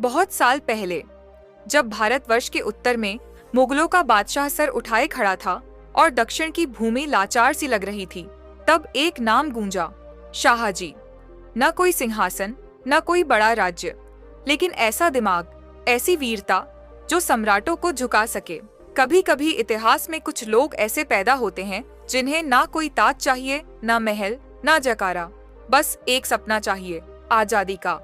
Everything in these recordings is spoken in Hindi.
बहुत साल पहले, जब भारतवर्ष के उत्तर में मुगलों का बादशाह सर उठाए खड़ा था और दक्षिण की भूमि लाचार सी लग रही थी, तब एक नाम गूंजा, शाहजी। न कोई सिंहासन, न कोई बड़ा राज्य, लेकिन ऐसा दिमाग, ऐसी वीरता जो सम्राटों को झुका सके। कभी कभी इतिहास में कुछ लोग ऐसे पैदा होते हैं जिन्हें ना कोई ताज चाहिए, ना महल, ना जयकारा, बस एक सपना चाहिए, आजादी का।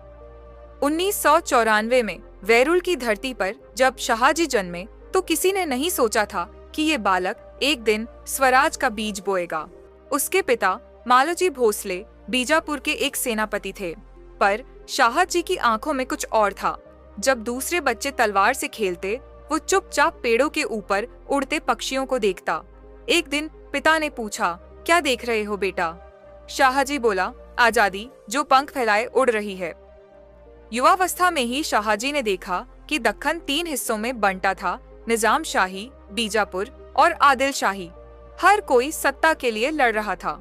1994 में वैरुल की धरती पर जब शाहजी जन्मे तो किसी ने नहीं सोचा था कि ये बालक एक दिन स्वराज का बीज बोएगा। उसके पिता मालोजी भोसले बीजापुर के एक सेनापति थे, पर शाहजी की आंखों में कुछ और था। जब दूसरे बच्चे तलवार से खेलते, वो चुपचाप पेड़ों के ऊपर उड़ते पक्षियों को देखता। एक दिन पिता ने पूछा, क्या देख रहे हो बेटा? शाहजी बोला, आजादी जो पंख फैलाए उड़ रही है। युवावस्था में ही शाहजी ने देखा कि दक्कन 3 हिस्सों में बंटा था, निजाम शाही, बीजापुर और आदिल शाही। हर कोई सत्ता के लिए लड़ रहा था।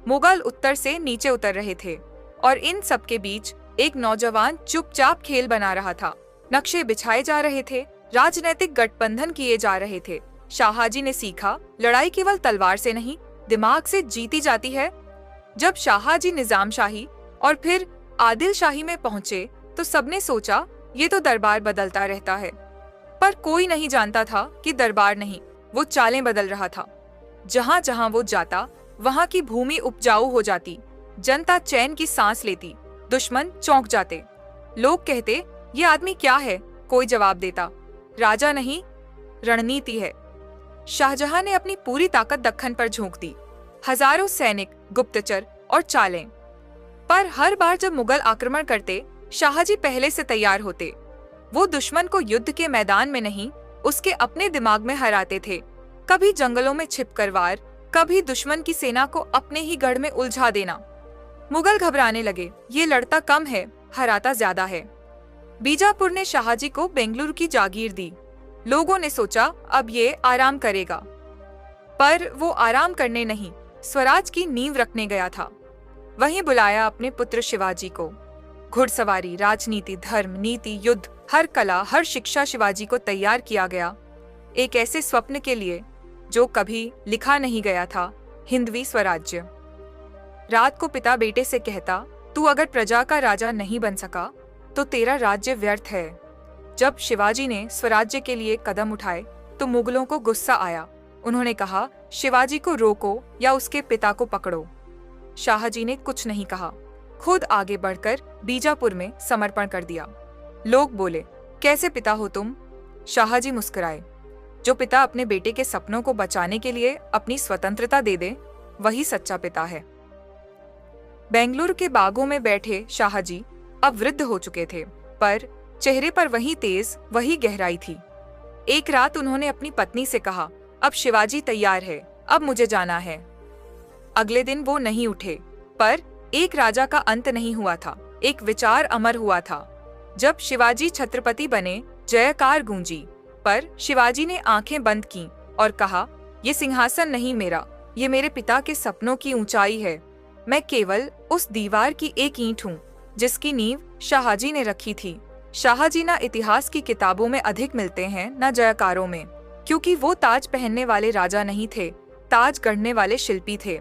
मुगल उत्तर से नीचे उतर रहे थे और इन सब के बीच एक नौजवान चुपचाप खेल बना रहा था। नक्शे बिछाए जा रहे थे, राजनीतिक गठबंधन किए जा रहे थे। शाहजी ने सीखा, लड़ाई केवल तलवार से नहीं, दिमाग से जीती जाती है। जब शाहजी निजाम शाही और फिर आदिल शाही में पहुंचे तो सबने सोचा ये तो दरबार बदलता रहता है, पर कोई नहीं जानता था कि दरबार नहीं, वो चालें बदल रहा था। जहां जहां वो जाता वहां की भूमि उपजाऊ हो जाती, जनता चैन की सांस लेती, दुश्मन चौंक जाते। लोग कहते, ये आदमी क्या है? कोई जवाब देता, राजा नहीं, रणनीति है। शाहजहां ने अपनी पूरी ताकत दक्कन पर झोंक दी, हजारों सैनिक, गुप्तचर और चालें। पर हर बार जब मुगल आक्रमण करते, शाहजी पहले से तैयार होते। वो दुश्मन को युद्ध के मैदान में नहीं, उसके अपने दिमाग में हराते थे। कभी जंगलों में छिपकर वार, कभी दुश्मन की सेना को अपने ही गढ़ में उलझा देना। मुगल घबराने लगे, ये लड़ता कम है, हराता ज्यादा है। बीजापुर ने शाहजी को बेंगलुरु की जागीर दी। लोगों ने सोचा अब ये आराम करेगा, पर वो आराम करने नहीं, स्वराज की नींव रखने गया था। वहीं बुलाया अपने पुत्र शिवाजी को। घुड़सवारी, राजनीति, धर्म, नीति, युद्ध, हर कला, हर शिक्षा शिवाजी को तैयार किया गया, एक ऐसे स्वप्न के लिए जो कभी लिखा नहीं गया था, हिंदवी स्वराज्य। रात को पिता बेटे से कहता, तू अगर प्रजा का राजा नहीं बन सका तो तेरा राज्य व्यर्थ है। जब शिवाजी ने स्वराज्य के लिए कदम उठाए तो मुगलों को गुस्सा आया। उन्होंने कहा, शिवाजी को रोको या उसके पिता को पकड़ो। शाहजी ने कुछ नहीं कहा, खुद आगे बढ़कर बीजापुर में समर्पण कर दिया। लोग बोले, कैसे पिता हो तुम? शाहजी मुस्कुराए, जो पिता अपने बेटे के सपनों को बचाने के लिए अपनी स्वतंत्रता दे दे, वही सच्चा पिता है। बेंगलुरु के बागों में बैठे शाहजी अब वृद्ध हो चुके थे, पर चेहरे पर वही तेज, वही गहराई थी। एक रात उन्होंने अपनी पत्नी से कहा, अब शिवाजी तैयार है, अब मुझे जाना है। अगले दिन वो नहीं उठे, पर एक राजा का अंत नहीं हुआ था, एक विचार अमर हुआ था। जब शिवाजी छत्रपति बने, जयकार गूंजी, पर शिवाजी ने आंखें बंद की और कहा, ये सिंहासन नहीं मेरा, ये मेरे पिता के सपनों की ऊंचाई है। मैं केवल उस दीवार की एक ईंट हूँ जिसकी नींव शाहजी ने रखी थी। शाहजी ना इतिहास की किताबों में अधिक मिलते हैं, न जयकारों में, क्योंकि वो ताज पहनने वाले राजा नहीं थे, ताज गढ़ने वाले शिल्पी थे।